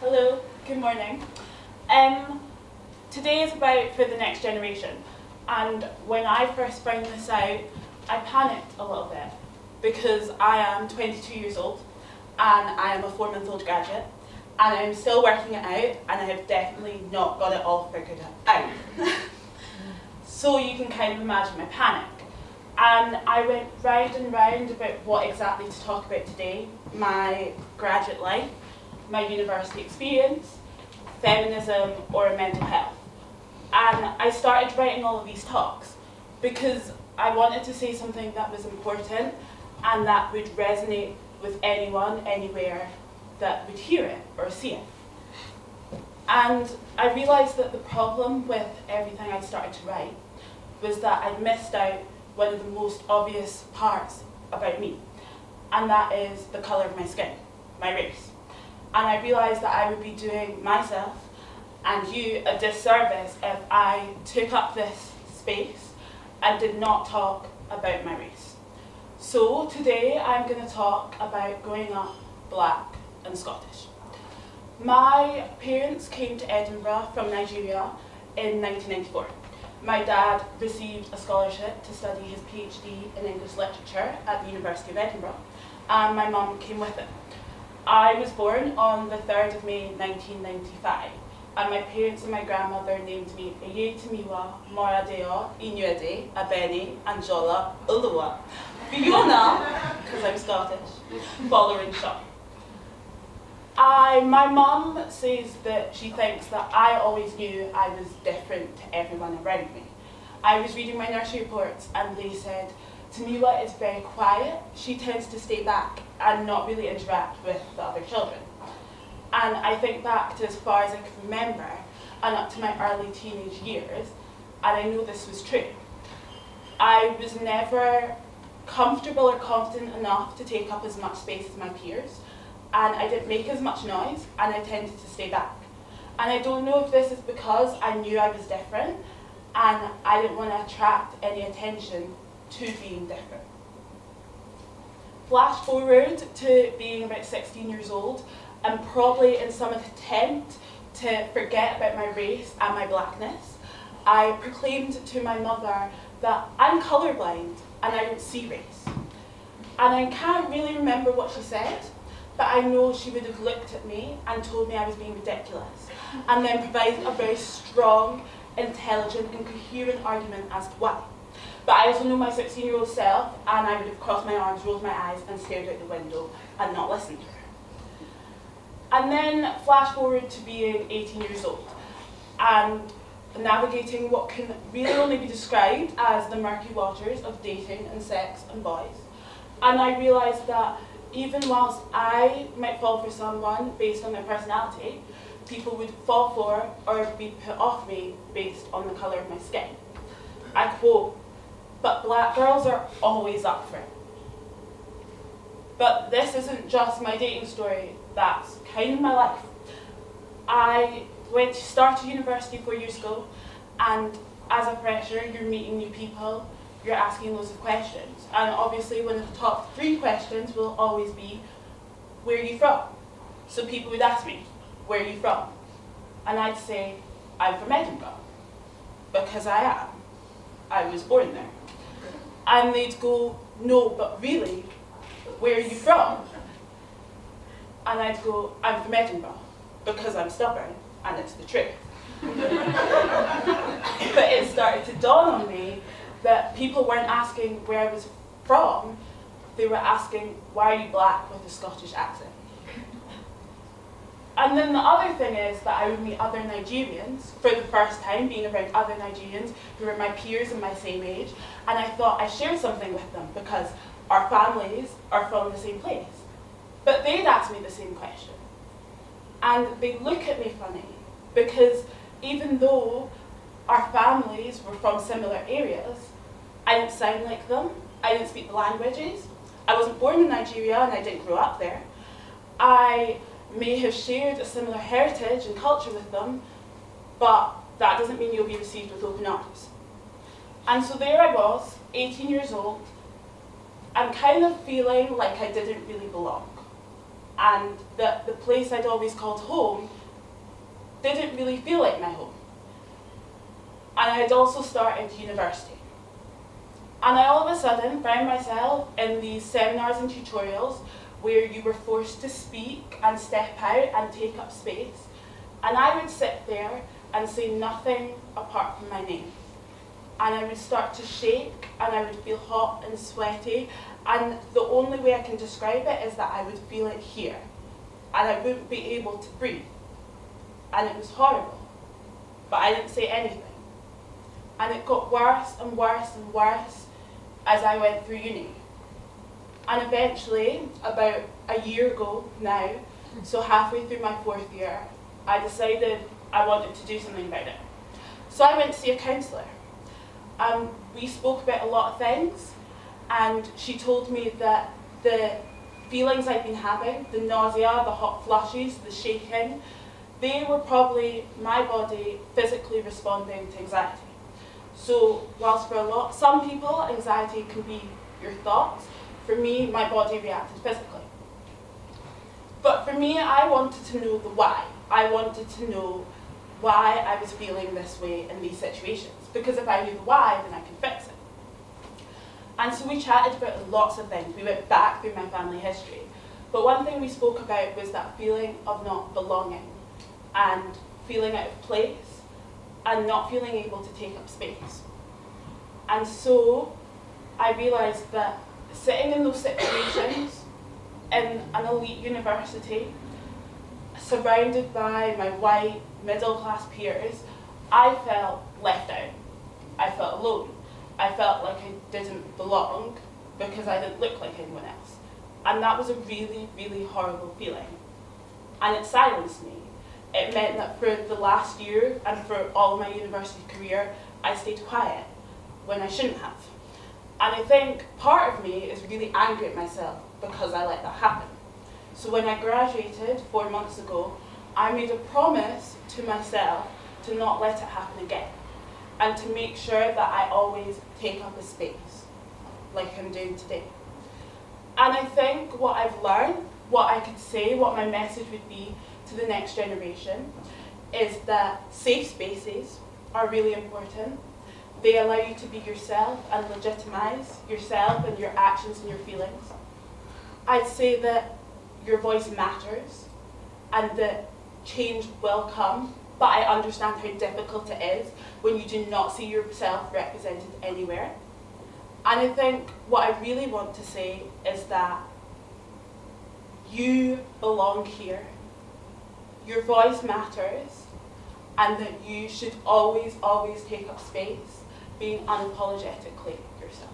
Hello, good morning. Today is about for the next generation, and when I first found this out, I panicked a little bit because I am 22 years old and I am a 4-month-old graduate and I'm still working it out and I have definitely not got it all figured out. So you can kind of imagine my panic. And I went round and round about what exactly to talk about today: my graduate life, my university experience, feminism, or mental health. And I started writing all of these talks because I wanted to say something that was important and that would resonate with anyone, anywhere that would hear it or see it. And I realised that the problem with everything I started to write was that I'd missed out one of the most obvious parts about me, and that is the colour of my skin, my race. And I realised that I would be doing myself and you a disservice if I took up this space and did not talk about my race. So today I'm going to talk about growing up black and Scottish. My parents came to Edinburgh from Nigeria in 1994. My dad received a scholarship to study his PhD in English literature at the University of Edinburgh, and my mum came with him. I was born on the 3rd of May 1995, and my parents and my grandmother named me Eye Tomiwa, Moradeo, Inuade, Abeni, Anjola, Ulua, Fiona, because I'm Scottish, Folorunso. My mum says that she thinks that I always knew I was different to everyone around me. I was reading my nursery reports and they said, Tomiwa is very quiet, she tends to stay back and not really interact with the other children. And I think back to as far as I can remember and up to my early teenage years, and I know this was true. I was never comfortable or confident enough to take up as much space as my peers, and I didn't make as much noise, and I tended to stay back. And I don't know if this is because I knew I was different and I didn't want to attract any attention to being different. Flash forward to being about 16 years old, and probably in some attempt to forget about my race and my blackness, I proclaimed to my mother that I'm colourblind and I don't see race. And I can't really remember what she said, but I know she would have looked at me and told me I was being ridiculous, and then provided a very strong, intelligent and coherent argument as to why. But I also know my 16-year-old self, and I would have crossed my arms, rolled my eyes and stared out the window and not listened to her. And then flash forward to being 18 years old and navigating what can really only be described as the murky waters of dating and sex and boys. And I realised that even whilst I might fall for someone based on their personality, people would fall for or be put off me based on the colour of my skin. I quote, "But black girls are always up for it." But this isn't just my dating story, that's kind of my life. I started university 4 years ago, and as a fresher, you're meeting new people, you're asking loads of questions. And obviously one of the top 3 questions will always be, where are you from? So people would ask me, where are you from? And I'd say, I'm from Edinburgh, because I am. I was born there. And they'd go, no, but really, where are you from? And I'd go, I'm from Edinburgh, because I'm stubborn, and it's the truth. But it started to dawn on me that people weren't asking where I was from, they were asking, why are you black with a Scottish accent? And then the other thing is that I would meet other Nigerians for the first time, being around other Nigerians who were my peers and my same age, and I thought I shared something with them because our families are from the same place. But they'd ask me the same question. And they'd look at me funny because even though our families were from similar areas, I didn't sound like them, I didn't speak the languages, I wasn't born in Nigeria and I didn't grow up there. I may have shared a similar heritage and culture with them, but that doesn't mean you'll be received with open arms. And so there I was, 18 years old, and kind of feeling like I didn't really belong. and that the place I'd always called home didn't really feel like my home. And I had also started university. And I all of a sudden found myself in these seminars and tutorials where you were forced to speak and step out and take up space. And I would sit there and say nothing apart from my name. And I would start to shake, and I would feel hot and sweaty. And the only way I can describe it is that I would feel it here. And I wouldn't be able to breathe. And it was horrible. But I didn't say anything. And it got worse and worse and worse as I went through uni. And eventually, about a year ago now, so halfway through my 4th year, I decided I wanted to do something about it. So I went to see a counsellor. We spoke about a lot of things, and she told me that the feelings I'd been having, the nausea, the hot flushes, the shaking, they were probably my body physically responding to anxiety. So whilst for some people, anxiety can be your thoughts, for me, my body reacted physically. But for me, I wanted to know the why. I wanted to know why I was feeling this way in these situations. Because if I knew the why, then I could fix it. And so we chatted about lots of things. We went back through my family history. But one thing we spoke about was that feeling of not belonging and feeling out of place and not feeling able to take up space. And so I realised that sitting in those situations in an elite university, surrounded by my white, middle-class peers, I felt left out. I felt alone. I felt like I didn't belong because I didn't look like anyone else. And that was a really, really horrible feeling. And it silenced me. It meant that for the last year and for all of my university career, I stayed quiet when I shouldn't have. And I think part of me is really angry at myself because I let that happen. So when I graduated 4 months ago, I made a promise to myself to not let it happen again, and to make sure that I always take up a space, like I'm doing today. And I think what I've learned, what I could say, what my message would be to the next generation, is that safe spaces are really important. They allow you to be yourself and legitimize yourself and your actions and your feelings. I'd say that your voice matters and that change will come, but I understand how difficult it is when you do not see yourself represented anywhere. And I think what I really want to say is that you belong here. Your voice matters, and that you should always, always take up space, being unapologetically yourself.